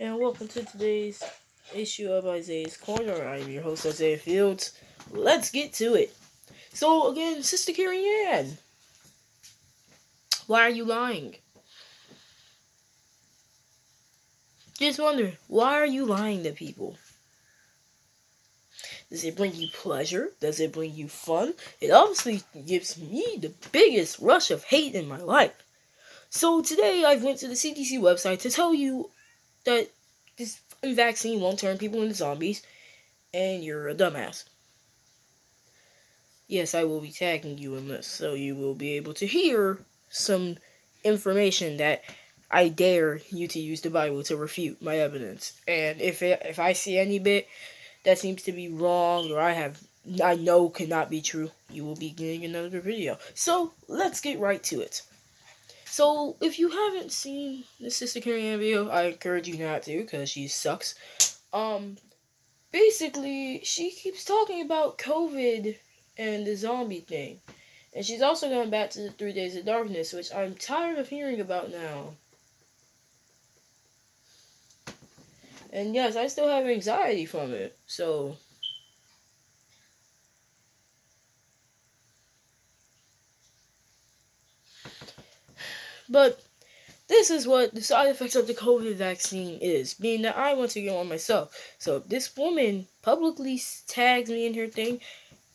And welcome to today's issue of Isaiah's Corner. I'm your host, Isaiah Fields. Let's get to it. So, again, Sister Carrie Ann, why are you lying? Just wonder, why are you lying to people? Does it bring you pleasure? Does it bring you fun? It obviously gives me the biggest rush of hate in my life. So, today I went to the CDC website to tell you that this vaccine won't turn people into zombies, and you're a dumbass. Yes, I will be tagging you in this, so you will be able to hear some information that I dare you to use the Bible to refute my evidence. And if I see any bit that seems to be wrong or I know cannot be true, you will be getting another video. So let's get right to it. So if you haven't seen the Sister Carrie Ann video, I encourage you not to because she sucks. Basically, she keeps talking about COVID and the zombie thing. And she's also going back to the 3 Days of Darkness, which I'm tired of hearing about now. And yes, I still have anxiety from it, so... But this is what the side effects of the COVID vaccine is, being that I want to get one myself. So if this woman publicly tags me in her thing,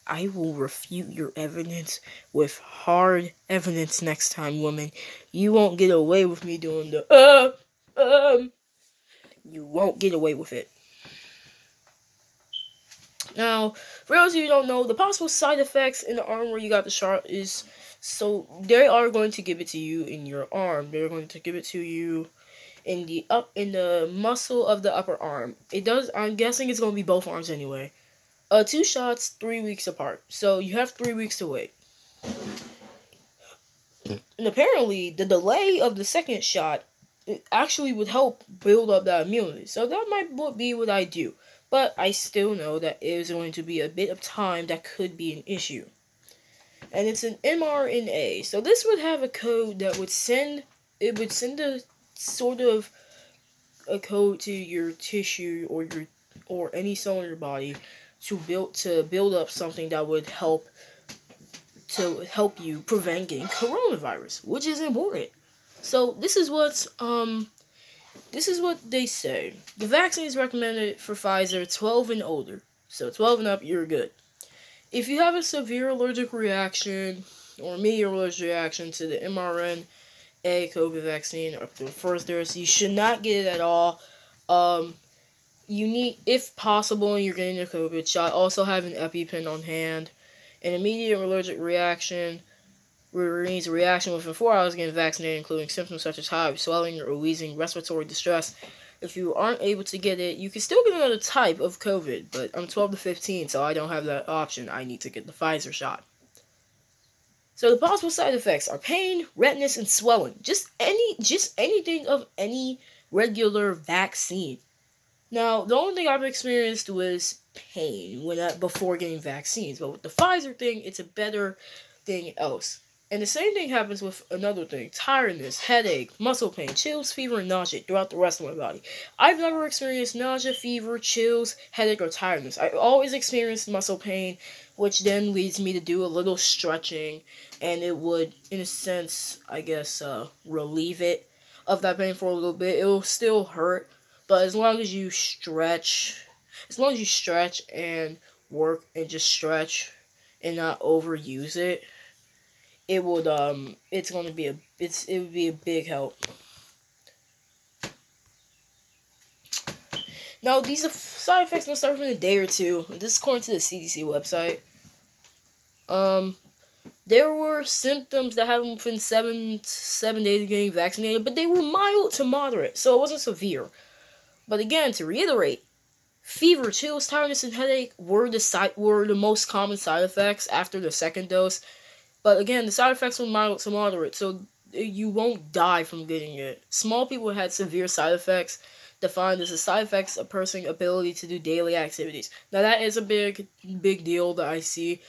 I will refute your evidence with hard evidence next time, woman. You won't get away with me doing the, You won't get away with it. Now, for those of you who don't know, the possible side effects in the arm where you got the shot is, so they are going to give it to you in your arm. They're going to give it to you in the muscle of the upper arm. I'm guessing it's going to be both arms anyway. 2 shots, 3 weeks apart. So you have 3 weeks to wait. And apparently, the delay of the second shot actually would help build up that immunity. So that might be what I do. But I still know that it is going to be a bit of time that could be an issue. And it's an mRNA. So this would have a code that would send a sort of a code to your tissue or any cell in your body to build up something that would help you prevent getting coronavirus, which is important. So this is what they say. The vaccine is recommended for Pfizer 12 and older. So 12 and up, you're good. If you have a severe allergic reaction or medium allergic reaction to the mRNA COVID vaccine or the first dose, you should not get it at all. You need, if possible, and you're getting a COVID shot, also have an EpiPen on hand. An immediate allergic reaction means a reaction within 4 hours of getting vaccinated, including symptoms such as hives, swelling, or wheezing, respiratory distress. If you aren't able to get it, you can still get another type of COVID, but I'm 12 to 15, so I don't have that option. I need to get the Pfizer shot. So the possible side effects are pain, redness, and swelling. Just anything of any regular vaccine. Now, the only thing I've experienced was pain before getting vaccines, but with the Pfizer thing, it's a better thing else. And the same thing happens with another thing: tiredness, headache, muscle pain, chills, fever, and nausea throughout the rest of my body. I've never experienced nausea, fever, chills, headache, or tiredness. I always experienced muscle pain, which then leads me to do a little stretching, and it would, in a sense, I guess, relieve it of that pain for a little bit. It will still hurt, but as long as you stretch and work and just stretch and not overuse it, it would it would be a big help. Now, these side effects will start from a day or two. This is according to the CDC website. There were symptoms that happened within seven days of getting vaccinated, but they were mild to moderate, so it wasn't severe. But again, to reiterate, fever, chills, tiredness, and headache were the most common side effects after the second dose. But again, the side effects were mild to moderate, so you won't die from getting it. Small people had severe side effects, defined as the side effects a person's ability to do daily activities. Now that is a big deal that I see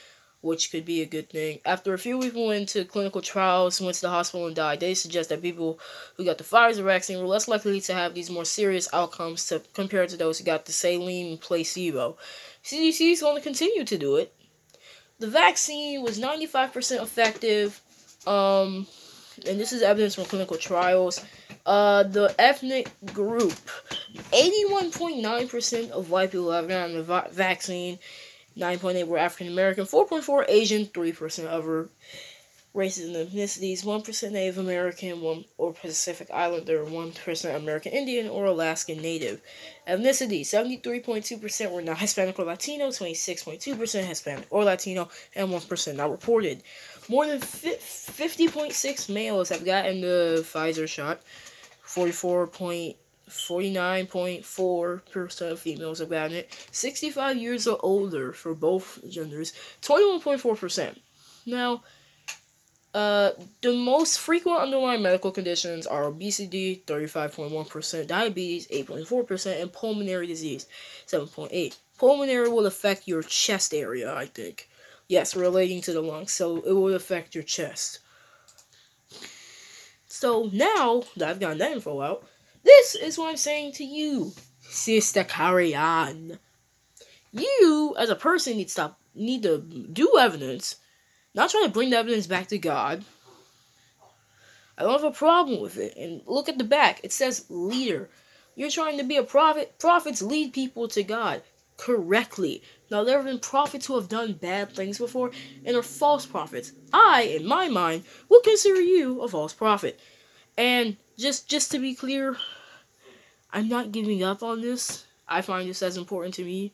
which could be a good thing. After a few people went into clinical trials, went to the hospital and died, they suggest that people who got the Pfizer vaccine were less likely to have these more serious outcomes compared to those who got the saline placebo. CDC is going to continue to do it. The vaccine was 95% effective, and this is evidence from clinical trials. The ethnic group, 81.9% of white people have gotten the vaccine, 9.8 were African American, 4.4 Asian, 3% other races and ethnicities, 1% Native American, 1 or Pacific Islander, 1% American Indian or Alaskan Native. Ethnicity, 73.2% were not Hispanic or Latino, 26.2% Hispanic or Latino, and 1% not reported. More than 50.6 males have gotten the Pfizer shot. 49.4% of females have gotten it. 65 years or older for both genders. 21.4%. Now, the most frequent underlying medical conditions are obesity, 35.1%, diabetes, 8.4%, and pulmonary disease, 7.8%. Pulmonary will affect your chest area, I think. Yes, relating to the lungs, so it will affect your chest. So now that I've gotten that info out, this is what I'm saying to you, Sister Carry On. You, as a person, need to do evidence, not try to bring the evidence back to God. I don't have a problem with it. And look at the back. It says leader. You're trying to be a prophet. Prophets lead people to God correctly. Now, there have been prophets who have done bad things before and are false prophets. I, in my mind, will consider you a false prophet. And just to be clear, I'm not giving up on this. I find this as important to me.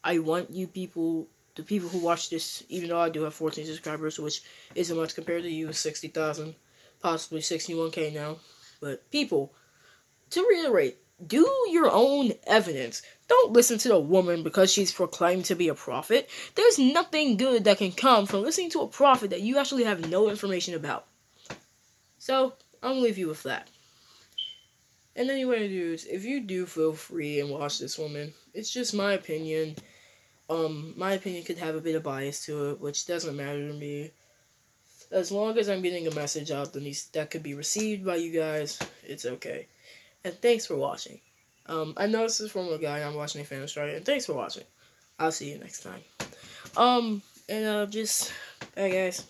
I want you people, the people who watch this, even though I do have 14 subscribers, which isn't much compared to you, 60,000, possibly 61K now. But people, to reiterate, do your own evidence. Don't listen to the woman because she's proclaimed to be a prophet. There's nothing good that can come from listening to a prophet that you actually have no information about. So, I'm gonna leave you with that. And anyway, dudes, if you do feel free and watch this woman, it's just my opinion. My opinion could have a bit of bias to it, which doesn't matter to me. As long as I'm getting a message out that could be received by you guys, it's okay. And thanks for watching. I know this is from a guy I'm watching a fan of Australia, and thanks for watching. I'll see you next time. Bye guys.